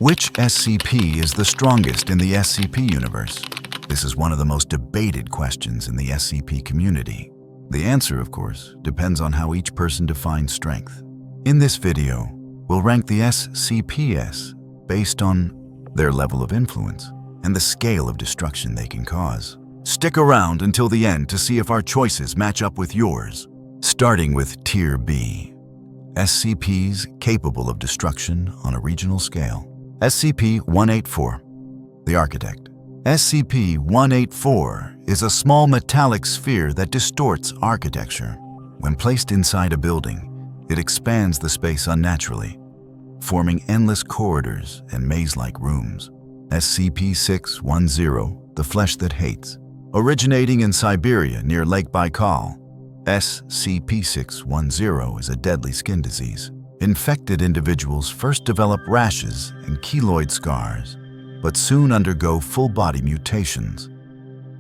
Which SCP is the strongest in the SCP universe? This is one of the most debated questions in the SCP community. The answer, of course, depends on how each person defines strength. In this video, we'll rank the SCPs based on their level of influence and the scale of destruction they can cause. Stick around until the end to see if our choices match up with yours. Starting with Tier B, SCPs capable of destruction on a regional scale. SCP-184, the Architect. SCP-184 is a small metallic sphere that distorts architecture. When placed inside a building, it expands the space unnaturally, forming endless corridors and maze-like rooms. SCP-610, the Flesh That Hates. Originating in Siberia near Lake Baikal, SCP-610 is a deadly skin disease. Infected individuals first develop rashes and keloid scars, but soon undergo full-body mutations,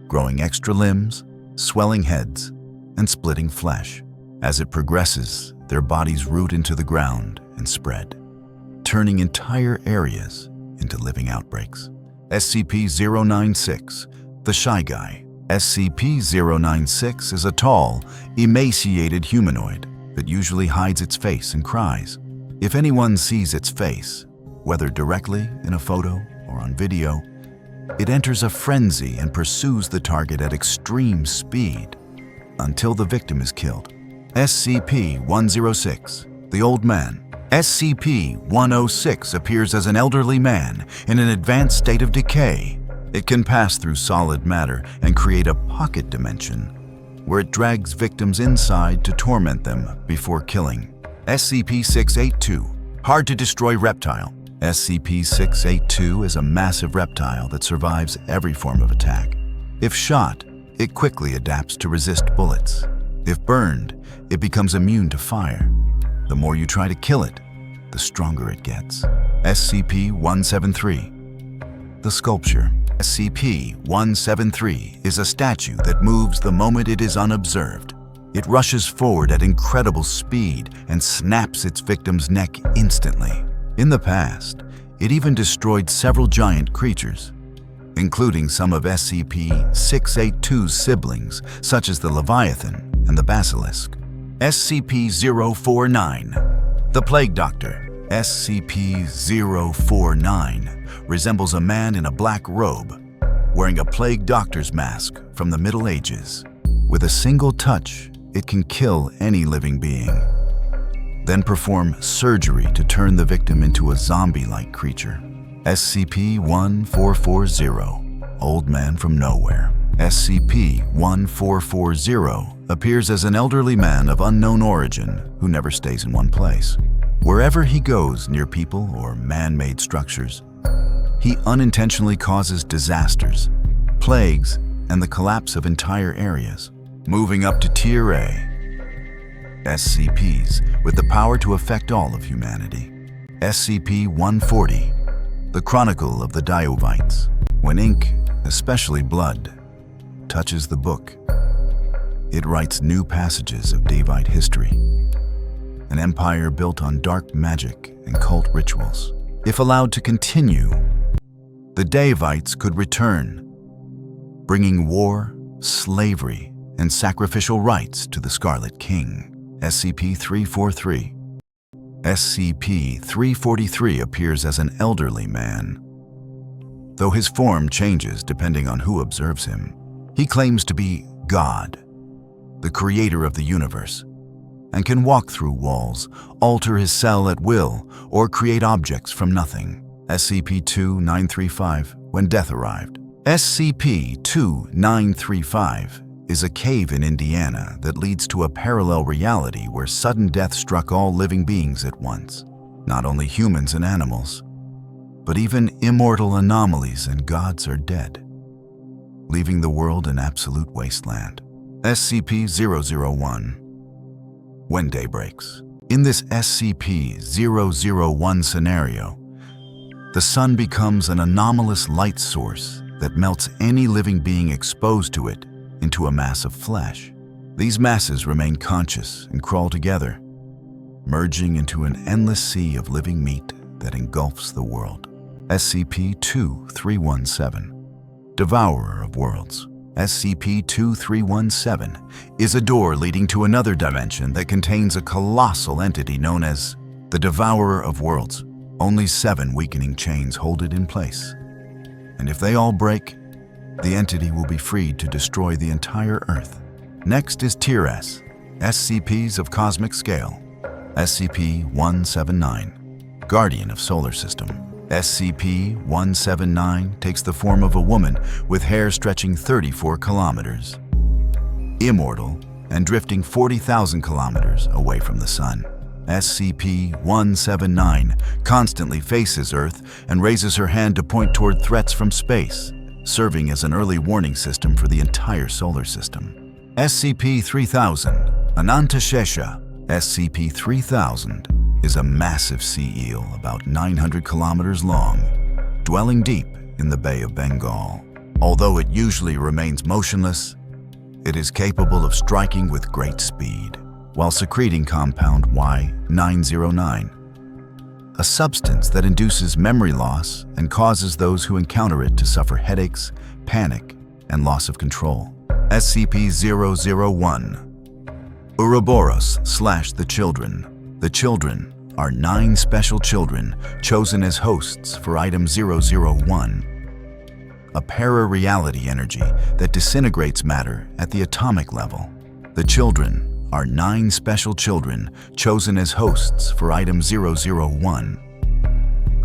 growing extra limbs, swelling heads, and splitting flesh. As it progresses, their bodies root into the ground and spread, turning entire areas into living outbreaks. SCP-096, the Shy Guy. SCP-096 is a tall, emaciated humanoid that usually hides its face and cries. If anyone sees its face, whether directly in a photo or on video, it enters a frenzy and pursues the target at extreme speed until the victim is killed. SCP-106, the Old Man. SCP-106 appears as an elderly man in an advanced state of decay. It can pass through solid matter and create a pocket dimension where it drags victims inside to torment them before killing. SCP-682, Hard-to-Destroy Reptile. SCP-682 is a massive reptile that survives every form of attack. If shot, it quickly adapts to resist bullets. If burned, it becomes immune to fire. The more you try to kill it, the stronger it gets. SCP-173, the Sculpture. SCP-173 is a statue that moves the moment it is unobserved. It rushes forward at incredible speed and snaps its victim's neck instantly. In the past, it even destroyed several giant creatures, including some of SCP-682's siblings, such as the Leviathan and the Basilisk. SCP-049, the Plague Doctor. SCP-049 resembles a man in a black robe, wearing a plague doctor's mask from the Middle Ages. With a single touch, it can kill any living being, then perform surgery to turn the victim into a zombie-like creature. SCP-1440, Old Man from Nowhere. SCP-1440 appears as an elderly man of unknown origin who never stays in one place. Wherever he goes near people or man-made structures, he unintentionally causes disasters, plagues, and the collapse of entire areas. Moving up to Tier A, SCPs with the power to affect all of humanity. SCP-140, the Chronicle of the Diovites. When ink, especially blood, touches the book, it writes new passages of Daevite history, an empire built on dark magic and cult rituals. If allowed to continue, the Daevites could return, bringing war, slavery, and sacrificial rites to the Scarlet King. SCP-343. SCP-343 appears as an elderly man, though his form changes depending on who observes him. He claims to be God, the creator of the universe, and can walk through walls, alter his cell at will, or create objects from nothing. SCP-2935, When Death Arrived. SCP-2935 is a cave in Indiana that leads to a parallel reality where sudden death struck all living beings at once. Not only humans and animals, but even immortal anomalies and gods are dead, leaving the world an absolute wasteland. SCP-001, When Day Breaks. In this SCP-001 scenario, the sun becomes an anomalous light source that melts any living being exposed to it into a mass of flesh. These masses remain conscious and crawl together, merging into an endless sea of living meat that engulfs the world. SCP-2317, Devourer of Worlds. SCP-2317 is a door leading to another dimension that contains a colossal entity known as the Devourer of Worlds. Only 7 weakening chains hold it in place. And if they all break, the entity will be freed to destroy the entire Earth. Next is Tier S, SCPs of cosmic scale. SCP-179, Guardian of Solar System. SCP-179 takes the form of a woman with hair stretching 34 kilometers, immortal and drifting 40,000 kilometers away from the sun. SCP-179 constantly faces Earth and raises her hand to point toward threats from space, serving as an early warning system for the entire solar system. SCP-3000, Anantashesha. SCP-3000 is a massive sea eel about 900 kilometers long, dwelling deep in the Bay of Bengal. Although it usually remains motionless, it is capable of striking with great speed while secreting compound Y909, a substance that induces memory loss and causes those who encounter it to suffer headaches, panic, and loss of control. SCP-001, Ouroboros/the Children. The Children are 9 special children chosen as hosts for Item 001, a para-reality energy that disintegrates matter at the atomic level. The Children are 9 special children chosen as hosts for Item 001,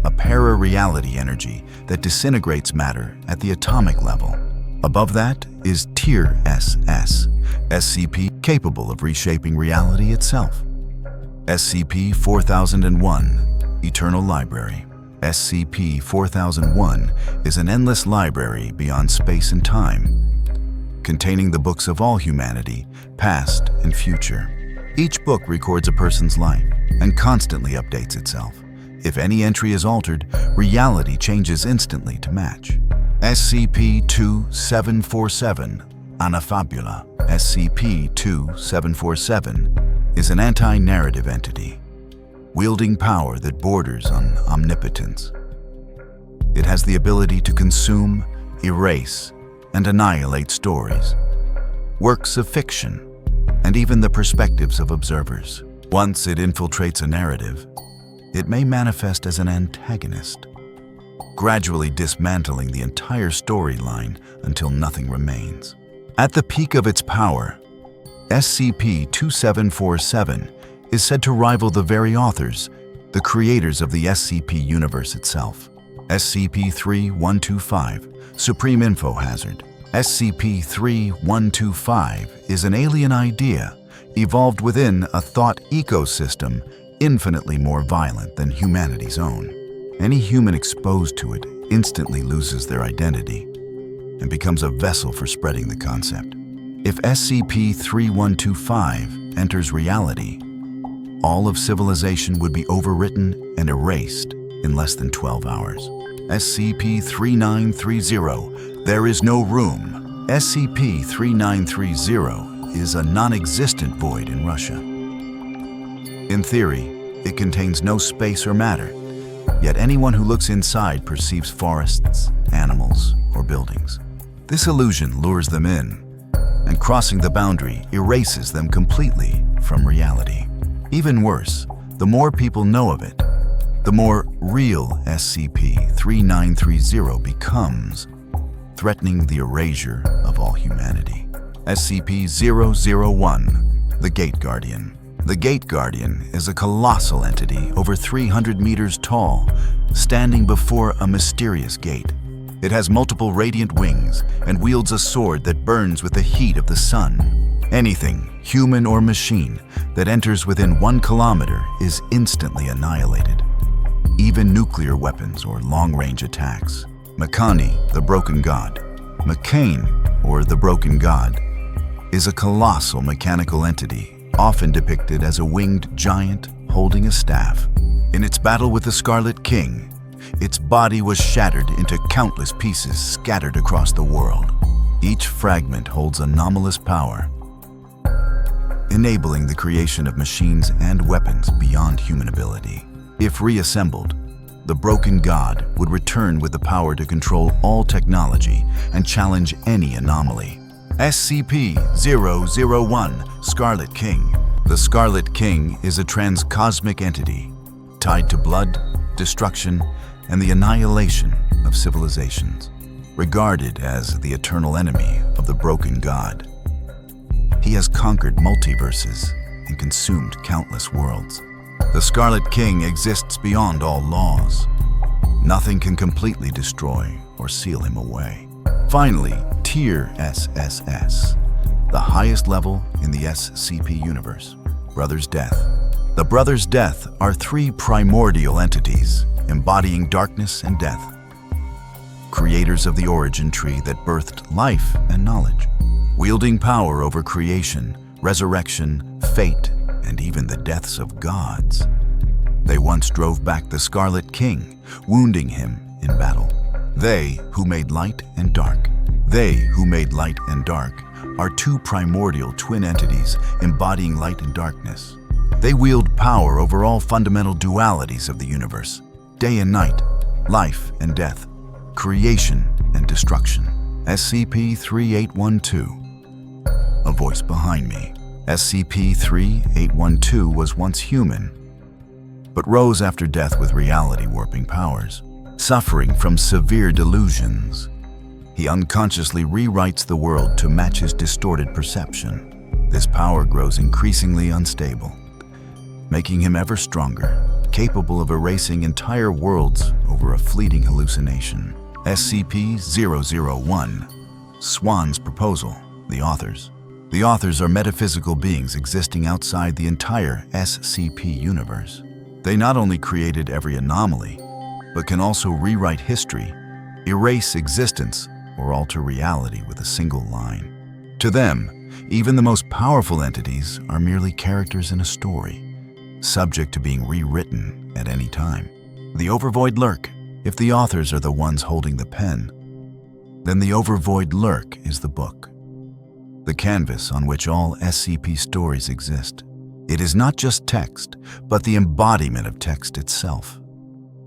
a para-reality energy that disintegrates matter at the atomic level. Above that is Tier SS, SCP capable of reshaping reality itself. SCP-4001, Eternal Library. SCP-4001 is an endless library beyond space and time, containing the books of all humanity, past and future. Each book records a person's life and constantly updates itself. If any entry is altered, reality changes instantly to match. SCP-2747, Anafabula. SCP-2747 is an anti-narrative entity, wielding power that borders on omnipotence. It has the ability to consume, erase, and annihilate stories, works of fiction, and even the perspectives of observers. Once it infiltrates a narrative, it may manifest as an antagonist, gradually dismantling the entire storyline until nothing remains. At the peak of its power, SCP-2747 is said to rival the very authors, the creators of the SCP universe itself. SCP-3125, Supreme Info Hazard. SCP-3125 is an alien idea evolved within a thought ecosystem infinitely more violent than humanity's own. Any human exposed to it instantly loses their identity and becomes a vessel for spreading the concept. If SCP-3125 enters reality, all of civilization would be overwritten and erased in less than 12 hours. SCP-3930, There is no room. SCP-3930 is a non-existent void in Russia. In theory, it contains no space or matter, yet anyone who looks inside perceives forests, animals, or buildings. This illusion lures them in, and crossing the boundary erases them completely from reality. Even worse, the more people know of it, the more real SCP-3930 becomes, threatening the erasure of all humanity. SCP-001, the Gate Guardian. The Gate Guardian is a colossal entity over 300 meters tall, standing before a mysterious gate. It has multiple radiant wings and wields a sword that burns with the heat of the sun. Anything, human or machine, that enters within 1 kilometer is instantly annihilated. Even nuclear weapons or long-range attacks. Makani, the Broken God. McCain, or the Broken God, is a colossal mechanical entity, often depicted as a winged giant holding a staff. In its battle with the Scarlet King, its body was shattered into countless pieces scattered across the world. Each fragment holds anomalous power, enabling the creation of machines and weapons beyond human ability. If reassembled, the broken god would return with the power to control all technology and challenge any anomaly. SCP-001 Scarlet King. The Scarlet King is a transcosmic entity tied to blood, destruction, and the annihilation of civilizations, regarded as the eternal enemy of the broken god. He has conquered multiverses and consumed countless worlds. The Scarlet King exists beyond all laws. Nothing can completely destroy or seal him away. Finally, Tier SSS, the highest level in the SCP universe, Brother's Death. The Brother's Death are three primordial entities embodying darkness and death, creators of the origin tree that birthed life and knowledge, wielding power over creation, resurrection, fate, and even the deaths of gods. They once drove back the Scarlet King, wounding him in battle. They who made light and dark. They who made light and dark are two primordial twin entities embodying light and darkness. They wield power over all fundamental dualities of the universe, day and night, life and death, creation and destruction. SCP-3812. A voice behind me. SCP-3812 was once human, but rose after death with reality-warping powers. Suffering from severe delusions, he unconsciously rewrites the world to match his distorted perception. This power grows increasingly unstable, making him ever stronger, capable of erasing entire worlds over a fleeting hallucination. SCP-001. Swan's Proposal. The authors. The authors are metaphysical beings existing outside the entire SCP universe. They not only created every anomaly, but can also rewrite history, erase existence, or alter reality with a single line. To them, even the most powerful entities are merely characters in a story, subject to being rewritten at any time. The Overvoid lurk. If the authors are the ones holding the pen, then the Overvoid lurk is the book, the canvas on which all SCP stories exist. It is not just text, but the embodiment of text itself,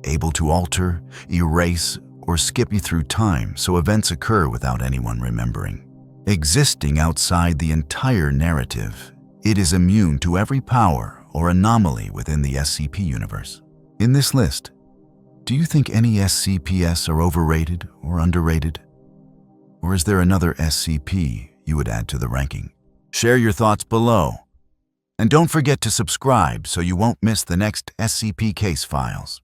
able to alter, erase, or skip you through time so events occur without anyone remembering. Existing outside the entire narrative, it is immune to every power or anomaly within the SCP universe. In this list, do you think any SCPs are overrated or underrated? Or is there another SCP you would add to the ranking? Share your thoughts below. And don't forget to subscribe so you won't miss the next SCP case files.